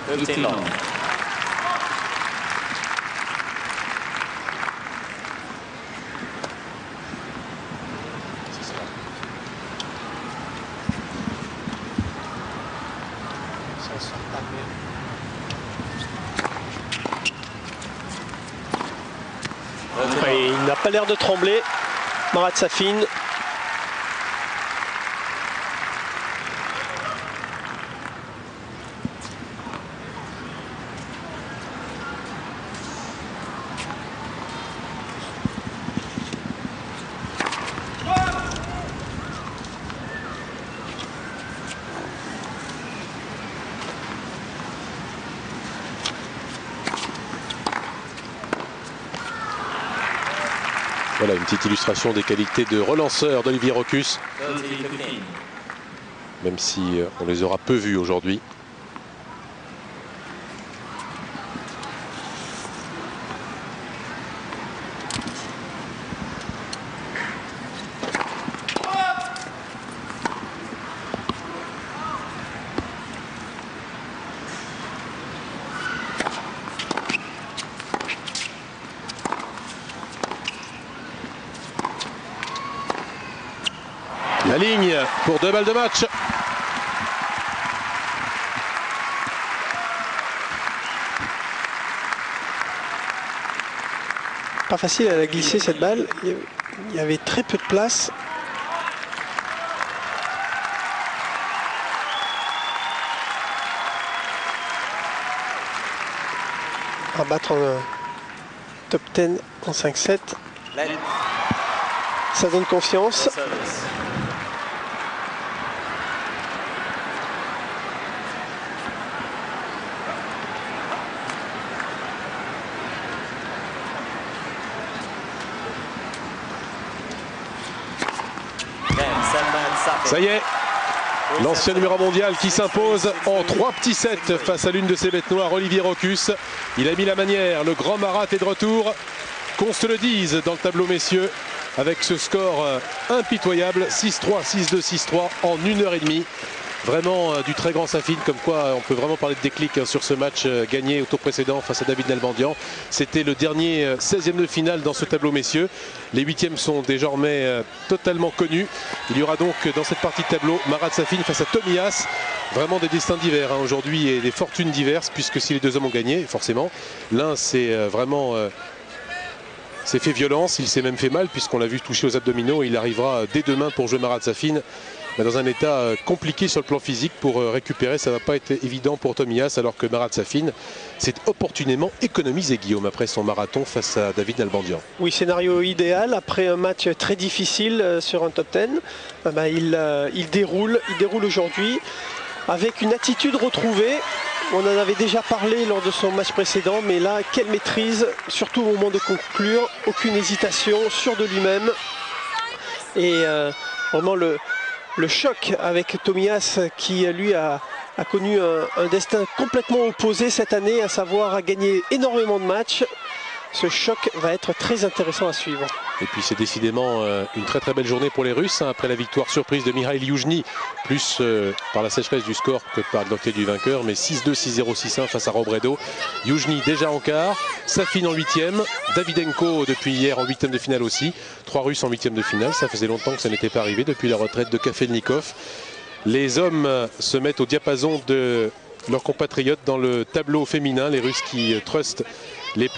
13 long. Et il n'a pas l'air de trembler, Marat Safin. Voilà une petite illustration des qualités de relanceur d'Olivier Rochus. Même si on les aura peu vus aujourd'hui. La ligne pour 2 balles de match. Pas facile, elle a glissé cette balle. Il y avait très peu de place. À battre en top 10 en 5-7. Ça donne confiance. Ça y est, l'ancien numéro 1 mondial qui s'impose en 3 petits sets face à l'une de ses bêtes noires, Olivier Rochus. Il a mis la manière, le grand Marat est de retour. Qu'on se le dise dans le tableau messieurs, avec ce score impitoyable, 6-3, 6-2, 6-3 en 1h30. Vraiment du très grand Safin, comme quoi on peut vraiment parler de déclic sur ce match gagné au tour précédent face à David Nalbandian. C'était le dernier 16e de finale dans ce tableau messieurs. Les 8e sont désormais totalement connus. Il y aura donc dans cette partie de tableau Marat Safin face à Tomias. Vraiment des destins divers aujourd'hui et des fortunes diverses, puisque si les deux hommes ont gagné, forcément, l'un c'est vraiment... s'est fait violence, il s'est même fait mal puisqu'on l'a vu toucher aux abdominaux et il arrivera dès demain pour jouer Marat Safin dans un état compliqué sur le plan physique pour récupérer. Ça ne va pas être évident pour Tomias alors que Marat Safin s'est opportunément économisé Guillaume après son marathon face à David Nalbandian. Oui, scénario idéal après un match très difficile sur un top 10. Il déroule aujourd'hui avec une attitude retrouvée. On en avait déjà parlé lors de son match précédent, mais là, quelle maîtrise, surtout au moment de conclure, aucune hésitation, sûr de lui-même. Et vraiment le choc avec Tomias qui, lui, a connu un destin complètement opposé cette année, à savoir a gagné énormément de matchs. Ce choc va être très intéressant à suivre. Et puis c'est décidément une très très belle journée pour les Russes après la victoire surprise de Mikhail Youzhny, plus par la sécheresse du score que par l'identité du vainqueur, mais 6-2, 6-0, 6-1 face à Robredo. Youzhny déjà en quart, Safin en 8e, Davydenko depuis hier en 8e de finale aussi. 3 Russes en 8e de finale, ça faisait longtemps que ça n'était pas arrivé depuis la retraite de Kafelnikov. Les hommes se mettent au diapason de leurs compatriotes dans le tableau féminin, les Russes qui trustent les